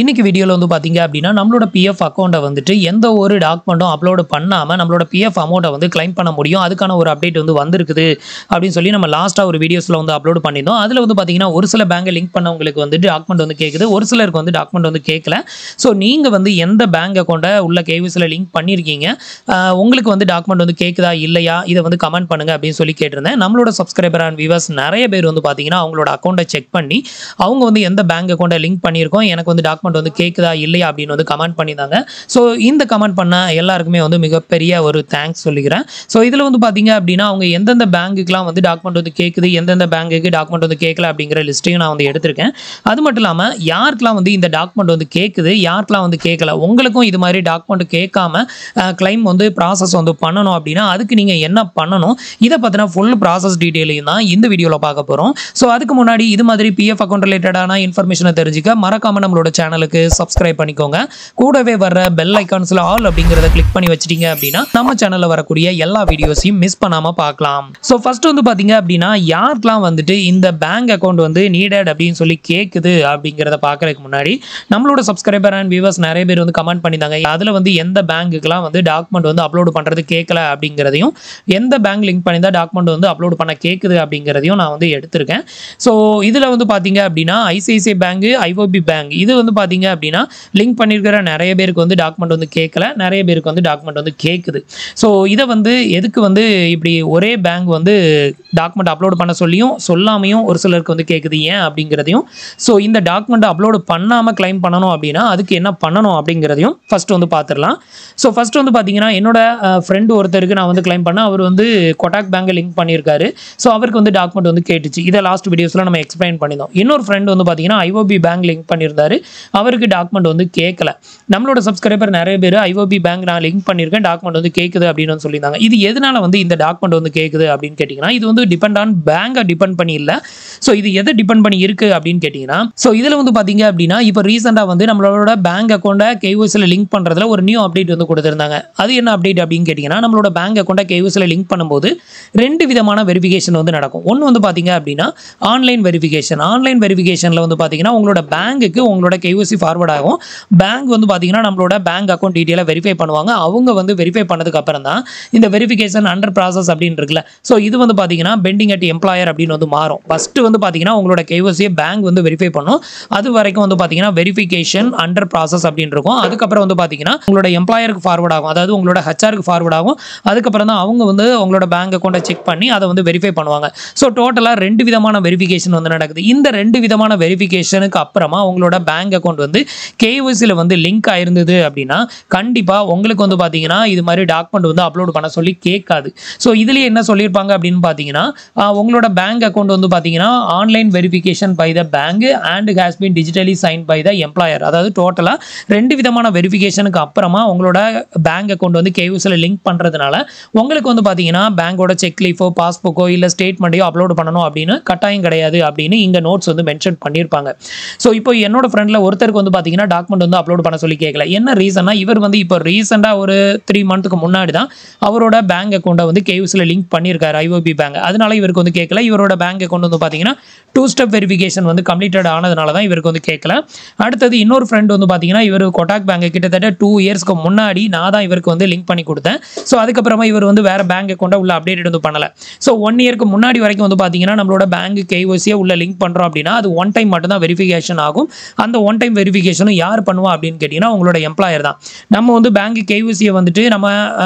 இன்னைக்கு வீடியோல வந்து பாத்தீங்க அப்படின்னா நம்மளோட PF அக்கவுண்ட்டை வந்துட்டு எந்த ஒரு டாக்குமெண்ட்டும் அப்லோட் பண்ணாம நம்மளோட PF அமௌண்ட்டை வந்து கிளைம் பண்ண முடியும். அதுக்கான ஒரு அப்டேட் வந்து வந்திருக்குது அப்படின்னு சொல்லி நம்ம லாஸ்டா ஒரு வீடியோஸ்ல வந்து அப்லோட் பண்ணியிருந்தோம். அதுல வந்து பாத்தீங்கன்னா ஒரு சில பேங்கை லிங்க் பண்ணவங்களுக்கு வந்து டாக்குமெண்ட் வந்து கேக்குது, ஒரு சிலருக்கு வந்து டாக்குமெண்ட் வந்து கேட்கல. ஸோ நீங்க வந்து எந்த பேங்க் அக்கவுண்ட்டை உள்ள KYCல லிங்க் பண்ணியிருக்கீங்க, உங்களுக்கு வந்து டாக்குமெண்ட் வந்து கேட்குதா இல்லையா, இதை வந்து கமெண்ட் பண்ணுங்க அப்படின்னு சொல்லி கேட்டிருந்தேன். நம்மளோட சப்ஸ்கிரைபர் அண்ட் வியூவர்ஸ் நிறைய பேர் வந்து பாத்தீங்கன்னா அவங்களோட அக்கௌண்ட்டை செக் பண்ணி அவங்க வந்து எந்த பேங்க் அக்கௌண்ட்டை லிங்க் பண்ணியிருக்கோம், எனக்கு வந்து டாக்குமெண்ட் வந்து கேக்குதா இல்லையா அப்படின்னு வந்து கமெண்ட் பண்ணியிருந்தாங்க. ஸோ இந்த கமெண்ட் பண்ண எல்லாருக்குமே வந்து மிகப்பெரிய ஒரு தேங்க்ஸ் சொல்லிக்கிறேன். ஸோ இதில் வந்து பார்த்தீங்க அப்படின்னா அவங்க எந்தெந்த பேங்குக்குலாம் வந்து டாக்குமெண்ட் வந்து கேட்குது, எந்தெந்த பேங்குக்கு டாக்குமெண்ட் வந்து கேட்கல அப்படிங்கிற லிஸ்ட்டையும் நான் வந்து எடுத்திருக்கேன். அது மட்டும் இல்லாமல் யாருக்கெல்லாம் வந்து இந்த டாக்குமெண்ட் வந்து கேட்குது, யாருக்கெல்லாம் வந்து கேட்கல, உங்களுக்கும் இது மாதிரி டாக்குமெண்ட் கேட்காம கிளைம் வந்து ப்ராசஸ் வந்து பண்ணணும் அப்படின்னா அதுக்கு நீங்கள் என்ன பண்ணணும், இதை பற்றின ஃபுல் ப்ராசஸ் டீட்டெயிலையும் தான் இந்த வீடியோவில் பார்க்க போகிறோம். ஸோ அதுக்கு முன்னாடி இது மாதிரி PF அக்கௌண்ட் ரிலேட்டடான இன்ஃபர்மேஷனை தெரிஞ்சுக்க மறக்காமல் நம்மளோட சேனலுக்கு சப்ஸ்கிரைப் பண்ணிக்கோங்க. கூடவே வர பெல் ஐகான்ஸ்ல ஆல் அப்படிங்கறத கிளிக் பண்ணி வச்சிட்டீங்க அப்படின்னா நம்ம சேனல்ல வரக்கூடிய எல்லா வீடியோஸையும் மிஸ் பண்ணாம பார்க்கலாம். சோ ஃபர்ஸ்ட் வந்து பாத்தீங்க அப்படின்னா யாருக்கெல்லாம் வந்துட்டு இந்த பேங்க் அக்கவுண்ட் வந்து நீடட் அப்படின்னு சொல்லி கேக்குது அப்படிங்கறத பார்க்கறதுக்கு முன்னாடி நம்மளோட சப்ஸ்கிரைபர் அண்ட் வியூவர்ஸ் நிறைய பேர் வந்து கமெண்ட் பண்ணிட்டாங்க. அதுல வந்து எந்த பேங்குக்குலாம் வந்து டாக்குமெண்ட் வந்து அப்லோட் பண்றது கேட்கல அப்படிங்கறதையும், எந்த பேங்க் லிங்க் பண்ணியிருந்தா டாக்குமெண்ட் வந்து அப்லோட் பண்ண கேக்குது அப்படிங்கறதையும் நான் வந்து எடுத்திருக்கேன். ஸோ இதுல வந்து பாத்தீங்க அப்படின்னா ICICI பேங்க், IOB பேங்க் இது வந்து பாத்தீங்க அப்படின்னா லிங்க் பண்ணியிருக்கிற நிறைய பேருக்கு வந்து டாக்குமெண்ட் வந்து கேட்கல, நிறைய பேருக்கு வந்து டாக்குமெண்ட் வந்து கேட்குது. ஸோ இதை வந்து எதுக்கு வந்து இப்படி ஒரே பேங்க் வந்து டாக்குமெண்ட் அப்லோட் பண்ண சொல்லியும் சொல்லாமையும் ஒரு சிலருக்கு வந்து கேட்குது ஏன் அப்படிங்கிறதையும், ஸோ இந்த டாக்குமெண்ட் அப்லோடு பண்ணாமல் கிளைம் பண்ணணும் அப்படின்னா அதுக்கு என்ன பண்ணணும் அப்படிங்கிறதையும் ஃபர்ஸ்ட் வந்து பார்த்துடலாம். ஸோ ஃபர்ஸ்ட் வந்து பார்த்தீங்கன்னா என்னோட ஃப்ரெண்டு ஒருத்தருக்கு நான் வந்து கிளைம் பண்ணேன். அவர் வந்து கொட்டாக் பேங்கை லிங்க் பண்ணியிருக்காரு. ஸோ அவருக்கு வந்து டாக்குமெண்ட் வந்து கேட்டுச்சு. இதை லாஸ்ட் வீடியோஸில் நம்ம எக்ஸ்பிளைன் பண்ணியிருந்தோம். இன்னொரு ஃப்ரெண்டு வந்து பார்த்தீங்கன்னா IOB பேங்க் லிங்க் பண்ணியிருந்தாரு. அவருக்கு டாக்குமெண்ட் வந்து கேட்கல. நம்மளோட சப்ஸ்கிரைபர் நிறைய பேர் IOB பேங்க் நான் லிங்க் பண்ணியிருக்கேன், டாக்குமெண்ட் வந்து கேட்குது அப்படின்னு வந்து சொல்லியிருந்தாங்க. இது எதனால வந்து இந்த டாக்குமெண்ட் வந்து கேட்குது அப்படின்னு கேட்டிங்கன்னா இது வந்து டிபெண்ட் ஆன் பேங்கை டிபெண்ட் பண்ணி இல்லை. ஸோ இது எதை டிபெண்ட் பண்ணி இருக்கு அப்படின்னு கேட்டிங்கன்னா, ஸோ இதில் வந்து பார்த்தீங்க அப்படின்னா இப்போ ரீசெண்டாக வந்து நம்மளோட பேங்க் அக்கௌண்ட்டை KYCல லிங்க் பண்ணுறதுல ஒரு நியூ அப்டேட் வந்து கொடுத்துருந்தாங்க. அது என்ன அப்டேட் அப்படின்னு கேட்டிங்கன்னா நம்மளோட பேங்க் அக்கௌண்ட்டை KYCல லிங்க் பண்ணும்போது ரெண்டு விதமான வெரிஃபிகேஷன் வந்து நடக்கும். ஒன்று வந்து பார்த்தீங்க அப்படின்னா ஆன்லைன் வெரிஃபிகேஷன். ஆன்லைன் வெரிஃபிகேஷனில் வந்து பார்த்தீங்கன்னா உங்களோட பேங்குக்கு உங்களோட KYC ஃபார்வர்ட் ஆகும். பேங்க் வந்து பார்த்தீங்கன்னா நம்மளோட பேங்க் அக்கௌண்ட் டீட்டெயிலை வெரிஃபை பண்ணுவாங்க. அவங்க வந்து வெரிஃபை பண்ணதுக்கு அப்புறம் தான் இந்த வெரிஃபிகேஷன் அண்டர் ப்ராசஸ் அப்படின்னு இருக்குல்ல, ஸோ இது வந்து பார்த்தீங்கன்னா பெண்டிங் அட் எம்ப்ளாயர் அப்படின்னு வந்து மாறும். ஃபர்ஸ்ட் வந்து பார்த்தீங்கன்னா உங்களோட KYCயை பேங்க் வந்து வெரிஃபை பண்ணும். அது வரைக்கும் வந்து பார்த்தீங்கன்னா வெரிஃபிகேஷன் அண்டர் ப்ராசஸ் அப்படின்னு இருக்கும். அதுக்கப்புறம் வந்து பார்த்தீங்கன்னா உங்களோட எம்ப்ளாயருக்கு ஃபார்வர்ட் ஆகும், அதாவது உங்களோட HRக்கு ஃபார்வர்ட் ஆகும். அதுக்கப்புறம் தான் அவங்க வந்து உங்களோட பேங்க் அக்கௌண்ட்டை செக் பண்ணி அதை வந்து வெரிஃபை பண்ணுவாங்க. ஸோ டோட்டலாக ரெண்டு விதமான வெரிஃபிகேஷன் வந்து நடக்குது. இந்த ரெண்டு விதமான வெரிஃபிகேஷனுக்கு அப்புறமா உங்களோட பேங்க் அக்கௌண்ட் வந்து KYCல வந்து லிங்க் ஆயிருந்தது அப்படின்னா கண்டிப்பா உங்களுக்கு வந்து பாத்தீங்கன்னா இது மாதிரி டாக்குமெண்ட் வந்து அப்லோட் பண்ண சொல்லி கேட்காது. ஸோ இதுலயே என்ன சொல்லியிருப்பாங்க அப்படின்னு பாத்தீங்கன்னா உங்களோட பேங்க் அக்கௌண்ட் வந்து பாத்தீங்கன்னா online verification by the bank and has been digitally sign by the employer. அதாவது டோட்டலா ரெண்டு விதமான வெரிஃபிகேஷனுக்கு அப்புறமா உங்களோட பேங்க் அக்கௌண்ட் வந்து KYCல லிங்க் பண்றதுனால உங்களுக்கு வந்து பாத்தீங்கன்னா பேங்கோட செக் லீஃபோ பாஸ்புக்கோ இல்ல ஸ்டேட்மெண்ட்டையோ அப்லோட் பண்ணணும் அப்படின்னு கட்டாயம் கிடையாது அப்படின்னு இங்க நோட்ஸ் வந்து மென்ஷன் பண்ணியிருப்பாங்க. ஸோ இப்போ என்னோட ஃப்ரெண்ட்ல ஒருத்தருக்கு வந்து பாத்தீங்கன்னா டாக்குமெண்ட் வந்து அப்லோட் பண்ண சொல்லி கேட்கல. என்ன ரீசன்னா இவர் வந்து இப்போ ரீசெண்டாக ஒரு 3 மந்த்துக்கு முன்னாடி தான் அவரோட பேங்க் அக்கௌண்ட்டை வந்து KYCல லிங்க் பண்ணியிருக்காரு IOB பேங்க். அதனால இவருக்கு வந்து கேட்கல. இவரோட பேங்க் அக்கௌண்ட் வந்து பார்த்தீங்கன்னா 2 ஸ்டெப் வெரிஃபிகேஷன் வந்து கம்ப்ளீட்டட் ஆனதுனால தான் இவருக்கு வந்து கேட்கல. அடுத்தது இன்னொரு ஃப்ரெண்ட் வந்து பார்த்தீங்கன்னா இவர் கொட்டாக் பேங்க் கிட்டத்தட்ட 2 இயர்ஸ்க்கு முன்னாடி நான் தான் இவருக்கு வந்து லிங்க் பண்ணி கொடுத்தேன். ஸோ அதுக்கப்புறமா இவர் வந்து வேற பேங்க் அக்கௌண்ட்டை உள்ள அப்டேட் வந்து பண்ணல. ஸோ 1 இயர்க்கு முன்னாடி வரைக்கும் வந்து பார்த்தீங்கன்னா நம்மளோட பேங்க் KYCயை உள்ள லிங்க் பண்ணுறோம் அப்படின்னா அது ஒன் டைம் மட்டும் தான் வெரிஃபிகேஷன் ஆகும். அந்த ஒன் டைம் வெரிஃபிகேஷனும் யார் பண்ணுவா அப்படின்னு கேட்டிங்கன்னா உங்களோட எம்ப்ளாயர் தான். நம்ம வந்து பேங்க் KYCயை வந்துட்டு நம்ம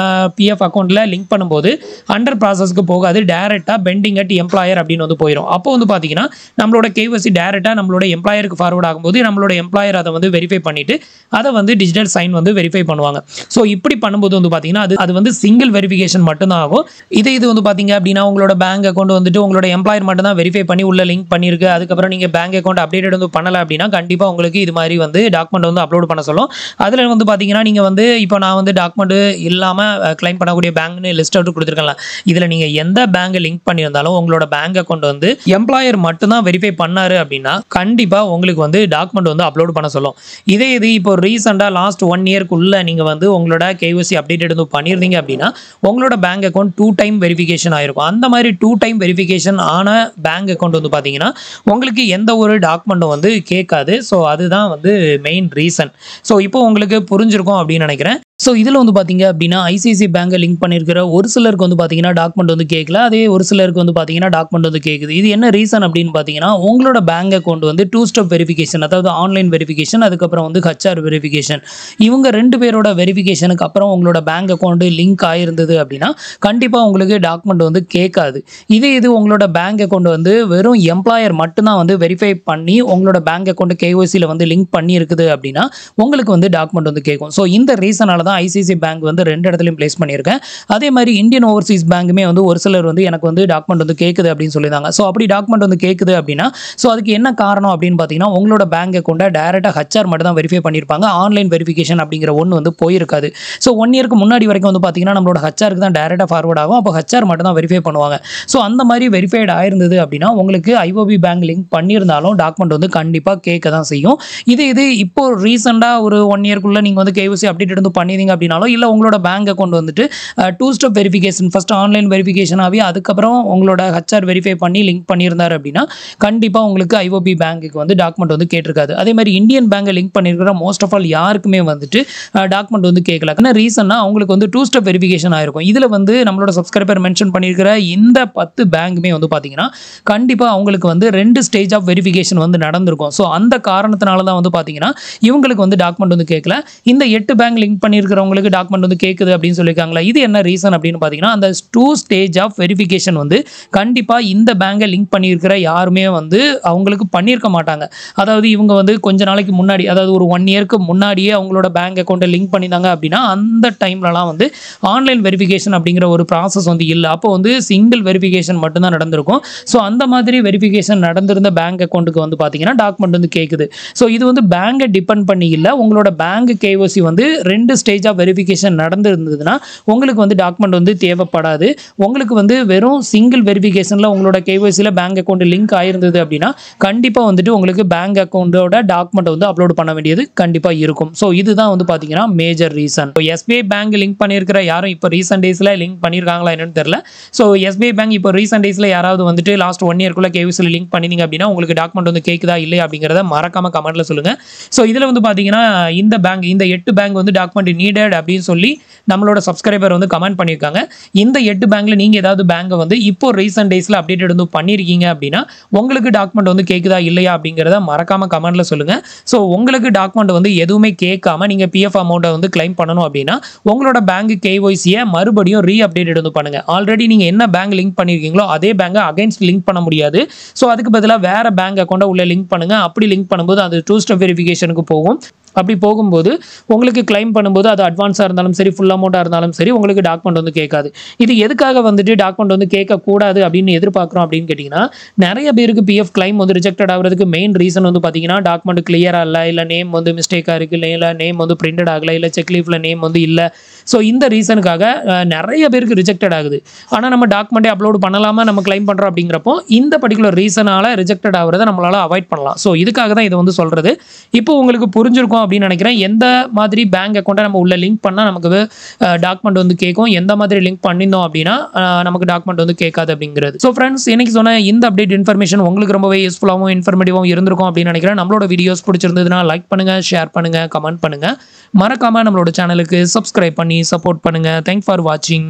PF அக்கௌண்ட்டில் லிங்க் பண்ணும்போது அண்டர் ப்ராசஸ்க்கு போகாது, டேரெக்டாக பெண்டிங் அட் எம்ப்ளாயர் அப்படின்னு வந்து போயிடும். அப்போ வந்து பார்த்தீங்கன்னா நம்மளோட KYC டேரெக்டாக நம்மளோட எம்ப்ளாயருக்கு ஃபார்வர்ட் ஆகும்போது நம்மளோட எம்ப்ளாயர் அதை வந்து வெரிஃபை பண்ணிட்டு அதை வந்து டிஜிட்டல் சைன் வந்து வெரிஃபை பண்ணுவாங்க. ஸோ இப்படி பண்ணும்போது வந்து பார்த்தீங்கன்னா அது வந்து சிங்கிள் வெரிஃபிகேஷன் மட்டும்தான் ஆகும். இது வந்து பார்த்தீங்க அப்படின்னா உங்களோட பேங்க் அக்கௌண்ட் வந்துட்டு உங்களோட எம்ப்ளாயர் மட்டும் தான் வெரிஃபை பண்ணி உள்ள லிங்க் பண்ணியிருக்கு. அதுக்கப்புறம் நீங்கள் பேங்க் அக்கௌண்ட் அப்டேட் வந்து பண்ணலை அப்படின்னா கண்டிப்பாக உங்களுக்கு இது மாதிரி வந்து டாக்குமெண்ட் வந்து அப்லோட் பண்ண சொல்லும். அதில் வந்து பார்த்தீங்கன்னா நீங்கள் வந்து இப்போ நான் வந்து டாக்குமெண்ட் இல்லாமல் கிளைம் பண்ணக்கூடிய பேங்க்னு லிஸ்ட் அவுட் கொடுத்துருக்கலாம். இதில் நீங்கள் எந்த பேங்கை லிங்க் பண்ணியிருந்தாலும் உங்களோட பேங்க் அக்கௌண்ட் வந்து எம்ப்ளாயர் மட்டும் தான் வெரிஃபை பண்ணாரு அப்படின்னா கண்டிப்பா உங்களுக்கு வந்து டாக்குமெண்ட் வந்து அப்லோட் பண்ண சொல்லும். இதே இது இப்போ ரீசெண்டா லாஸ்ட் 1 இயர்க்குள்ள நீங்க வந்து உங்களோட KYC அப்டேட் எதுவும் பண்ணியிருந்தீங்க அப்படின்னா உங்களோட பேங்க் அக்கௌண்ட் 2 டைம் வெரிஃபிகேஷன் ஆயிருக்கும். அந்த மாதிரி 2 டைம் வெரிஃபிகேஷன் ஆன பேங்க் அக்கௌண்ட் வந்து பார்த்தீங்கன்னா உங்களுக்கு எந்த ஒரு டாக்குமெண்ட்டும் வந்து கேட்காது. ஸோ அதுதான் வந்து மெயின் ரீசன். ஸோ இப்போ உங்களுக்கு புரிஞ்சிருக்கும் அப்படின்னு நினைக்கிறேன். ஸோ இதில் வந்து பார்த்தீங்க அப்படின்னா ICICI பேங்கை லிங்க் பண்ணியிருக்கிற ஒரு சிலருக்கு வந்து பார்த்தீங்கன்னா டாக்குமெண்ட் வந்து கேட்கல. அதே ஒரு சிலருக்கு வந்து பார்த்தீங்கன்னா டாக்குமெண்ட் வந்து கேட்குது. இது என்ன ரீசன் அப்படின்னு பார்த்தீங்கன்னா உங்களோட பேங்க் அக்கௌண்ட் வந்து 2 ஸ்டெப் வெரிஃபிகேஷன், அதாவது ஆன்லைன் வெரிஃபிகேஷன், அதுக்கப்புறம் வந்து HR வெரிஃபிகேஷன். இவங்க 2 பேரோட வெரிஃபிகேஷனுக்கு அப்புறம் உங்களோட பேங்க் அக்கௌண்ட் லிங்க் ஆயிருந்தது அப்படின்னா கண்டிப்பாக உங்களுக்கு டாக்குமெண்ட் வந்து கேட்காது. இது உங்களோட பேங்க் அக்கௌண்ட் வந்து வெறும் எம்ப்ளாயர் மட்டும்தான் வந்து வெரிஃபை பண்ணி உங்களோட பேங்க் அக்கௌண்ட் KYCயில் வந்து லிங்க் பண்ணி இருக்குது அப்படின்னா உங்களுக்கு வந்து டாக்குமெண்ட் வந்து கேட்கும். ஸோ இந்த ரீசனால தான் ICICI பேங்க் வந்து 2 இடத்துலையும் பிளேஸ் பண்ணியிருக்கேன். அதே மாதிரி இந்தியன் ஓவர்சீஸ் பேங்குமே வந்து ஒரு சிலர் வந்து எனக்கு வந்து டாக்குமெண்ட் வந்து கேட்குது அப்படின்னு சொல்லியிருந்தாங்க. ஸோ அப்படி டாக்குமெண்ட் வந்து கேட்குது அப்படின்னா ஸோ அதுக்கு என்ன காரணம் அப்படின்னு பார்த்தீங்கன்னா உங்களோட பேங்க் அக்கௌண்ட்டை டேரெக்டாக HR மட்டும் தான் வெரிஃபை பண்ணியிருப்பாங்க. ஆன்லைன் வெரிஃபிகேஷன் அப்படிங்கிற ஒன்று வந்து போயிருக்காது. ஸோ 1 இயருக்கு முன்னாடி வரைக்கும் வந்து பார்த்தீங்கன்னா நம்மளோட HRக்கு தான் டேரெக்டாக ஃபார்வர்ட் ஆகும். அப்போ HR மட்டும் தான் வெரிஃபை பண்ணுவாங்க. ஸோ அந்த மாதிரி வெரிஃபைட் ஆயிருந்தது அப்படின்னா உங்களுக்கு IOB பேங்க் லிங்க் பண்ணியிருந்தாலும் டாக்குமெண்ட் வந்து கண்டிப்பாக கேட்க தான் செய்யும். இது இப்போ ரீசெண்டாக ஒரு 1 இயர்க்குள்ளே நீங்கள் வந்து KYC அப்டேட் வந்து பண்ணியிருந்தீங்க அப்படின்னாலும் இல்லை உங்களோட பேங்க் அக்கௌண்ட் வந்துட்டு 2 step verification, first online verification ஆகி அதுக்கப்புறம் உங்களோட HR வெரிஃபை பண்ணி லிங்க் பண்ணியிருந்தார் அப்படின்னா கண்டிப்பாக உங்களுக்கு IOB பேங்க்குக்கு வந்து டாக்குமெண்ட் வந்து கேட்டிருக்காது. அதே மாதிரி இந்தியன் பேங்கை லிங்க் பண்ணியிருக்கிற மோஸ்ட் ஆஃப் ஆல் யாருக்குமே வந்துட்டு டாக்குமெண்ட் வந்து கேட்கல. என்ன ரீசன்னா அவங்களுக்கு வந்து 2 ஸ்டெப் வெரிஃபிகேஷன் ஆயிருக்கும். இதில் வந்து நம்மளோட சப்ஸ்கிரைபர் மென்ஷன் பண்ணியிருக்கிற இந்த 10 பேங்க்குமே வந்து பார்த்தீங்கன்னா கண்டிப்பாக அவங்களுக்கு வந்து 2 ஸ்டேஜ் ஆஃப் வெரிஃபிகேஷன் வந்து நடந்திருக்கும். ஸோ அந்த காரணத்தினால தான் வந்து பார்த்தீங்கன்னா இவங்களுக்கு வந்து டாக்குமெண்ட் வந்து கேட்கல. இந்த 8 பேங்க் லிங்க் பண்ணியிருக்கிறவங்களுக்கு டாக்குமெண்ட் வந்து கேட்குது அப்படின்னு சொல்லியிருக்காங்களா. இது என்ன ரீசன் அப்படின்னு பார்த்தீங்கன்னா அந்த 2 ஸ்டேஜ் ஆஃப் வெரிஃபிகேஷன் வந்து கண்டிப்பாக இந்த பேங்கை லிங்க் பண்ணியிருக்கிற யாருமே வந்து அவங்களுக்கு பண்ணியிருக்க மாட்டாங்க. அதாவது இவங்க வந்து கொஞ்ச நாளைக்கு முன்னாடி, அதாவது ஒரு 1 இயருக்கு முன்னாடியே அவங்களோட பேங்க் அக்கௌண்ட்டை லிங்க் பண்ணியிருந்தாங்க அப்படின்னா அந்த டைம்லலாம் வந்து ஆன்லைன் வெரிஃபிகேஷன் அப்படிங்கிற ஒரு ப்ராசஸ் வந்து இல்லை. அப்போ வந்து சிங்கிள் வெரிஃபிகேஷன் மட்டும்தான் நடந்திருக்கும். ஸோ அந்த மாதிரி வெரிஃபிகேஷன் நடந்திருந்த பேங்க் அக்கௌண்ட்டுக்கு வந்து பார்த்தீங்கன்னா டாக்குமெண்ட் வந்து கேட்குது. ஸோ இது வந்து பேங்கை டிபெண்ட் பண்ணி இல்லை, உங்களோட பேங்க் KYC வந்து 2 ஸ்டேஜ் ஆஃப் வெரிஃபிகேஷன் நடந்திருந்ததுன்னா உங்களுக்கு வந்து டாக்குமெண்ட் வந்து தேவைப்படாது. உங்களுக்கு வந்து வெறும் சிங்கிள் வெரிஃபிகேஷனில் உங்களோட KYCயில் பேங்க் அக்கௌண்ட் லிங்க் ஆயிருந்தது அப்படின்னா கண்டிப்பாக வந்துட்டு உங்களுக்கு பேங்க் அக்கௌண்ட்டோட டாக்குமெண்ட் வந்து அப்லோட் பண்ண வேண்டியது கண்டிப்பாக இருக்கும். ஸோ இதுதான் வந்து பார்த்தீங்கன்னா மேஜர் ரீசன். இப்போ SBI பேங்க் லிங்க் பண்ணியிருக்கிற யாரும் இப்போ ரீசெண்ட் டேஸில் லிங்க் பண்ணியிருக்காங்களா என்னன்னு தெரியல. ஸோ SBI பேங்க் இப்போ ரீசெண்ட் டேஸில் யாராவது வந்துட்டு லாஸ்ட் 1 இயர்க்குள்ள KYCயில் லிங்க் பண்ணிங்க அப்படின்னா உங்களுக்கு டாக்குமெண்ட் வந்து கேட்குதா இல்லை அப்படிங்கிறத மறக்காம கமெண்ட்ல சொல்லுங்க. ஸோ இதில் வந்து பார்த்தீங்கன்னா இந்த 8 பேங்க் வந்து டாக்குமெண்ட் நீடட் அப்படின்னு சொல்லி நம்மளோட சப்ஸ்கிரைபர் வந்து கமெண்ட் பண்ணியிருக்காங்க. இந்த 8 பேங்க்ல நீங்க ஏதாவது பேங்கை வந்து இப்போ ரீசெண்ட் டேஸ்ல அப்டேட் வந்து பண்ணியிருக்கீங்க அப்படின்னா உங்களுக்கு டாக்குமெண்ட் வந்து கேட்குதா இல்லையா அப்படிங்கிறத மறக்காம கமெண்ட்ல சொல்லுங்க. ஸோ உங்களுக்கு டாக்குமெண்ட் வந்து எதுவுமே கேட்காம நீங்க PF அமௌண்ட்டை வந்து கிளைம் பண்ணணும் அப்படின்னா உங்களோட பேங்க் KYCயை மறுபடியும் அப்டேட் வந்து பண்ணுங்க. ஆல்ரெடி நீங்க என்ன பேங்க் லிங்க் பண்ணியிருக்கீங்களோ அதே பேங்கை அகைன்ஸ்ட் லிங்க் பண்ண முடியாது. ஸோ அதுக்கு பதிலாக வேற பேங்க் அக்கௌண்ட்டை உள்ள லிங்க் பண்ணுங்க. அப்படி லிங்க் பண்ணும்போது அது 2 ஸ்டெப் வெரிஃபிகேஷனுக்கு போகும். அப்படி போகும்போது உங்களுக்கு கிளைம் பண்ணும்போது அது அட்வான்ஸாக இருந்தாலும் சரி, ஃபுல் அமௌண்ட்டாக இருந்தாலும் சரி, உங்களுக்கு டாக்குமெண்ட் வந்து கேட்காது. இது எதுக்காக வந்துட்டு டாக்குமெண்ட் வந்து கேட்கக்கூடாது அப்படின்னு எதிர்பார்க்குறோம் அப்படின்னு கேட்டிங்கன்னா நிறைய பேருக்கு PF கிளைம் வந்து ரிஜெக்டட் ஆகிறதுக்கு மெயின் ரீசன் வந்து பார்த்தீங்கன்னா டாக்குமெண்ட் கிளியராக இல்லை, இல்லை நேம் வந்து மிஸ்டேக்காக இருக்குது, இல்லை நேம் வந்து பிரிண்டட் ஆகலை, இல்லை செக் லீஃபில் நேம் வந்து இல்லை. ஸோ இந்த ரீசனுக்காக நிறைய பேருக்கு ரிஜெக்டட் ஆகுது. ஆனால் நம்ம டாக்குமெண்ட்டே அப்லோட் பண்ணலாமா நம்ம கிளைம் பண்ணுறோம் அப்படிங்கிறப்போ இந்த பர்டிகுலர் ரீசனால் ரிஜெக்டட் ஆகிறத நம்மளால் அவாய்ட் பண்ணலாம். ஸோ இதுக்காக தான் இதை வந்து சொல்கிறது. இப்போ உங்களுக்கு புரிஞ்சிருக்கும் அப்படின்னு நினைக்கிறேன். எந்த மாதிரி பேங்க் அக்கௌண்ட்டை நம்ம உள்ள லிங்க் பண்ணால் நமக்கு டாக்குமெண்ட் வந்து கேட்கும், எந்த மாதிரி லிங்க் பண்ணியிருந்தோம் அப்படின்னா நமக்கு டாக்குமெண்ட் வந்து கேட்காது அப்படிங்கிறது. ஸோ ஃப்ரெண்ட்ஸ், இன்னைக்கு சொன்ன இந்த அப்டேட் இன்ஃபர்மேஷன் உங்களுக்கு ரொம்பவே யூஸ்ஃபுல்லாகவும் இன்ஃபர்மேட்டிவாகவும் இருந்திருக்கும் அப்படின்னு நினைக்கிறேன். நம்மளோட வீடியோஸ் பிடிச்சிருந்ததுன்னா லைக் பண்ணுங்க, ஷேர் பண்ணுங்க, கமெண்ட் பண்ணுங்க. மறக்காம நம்மளோட சேனலுக்கு சப்ஸ்கிரைப் பண்ணி சப்போர்ட் பண்ணுங்க. தேங்க்ஸ் ஃபார் வாட்சிங்.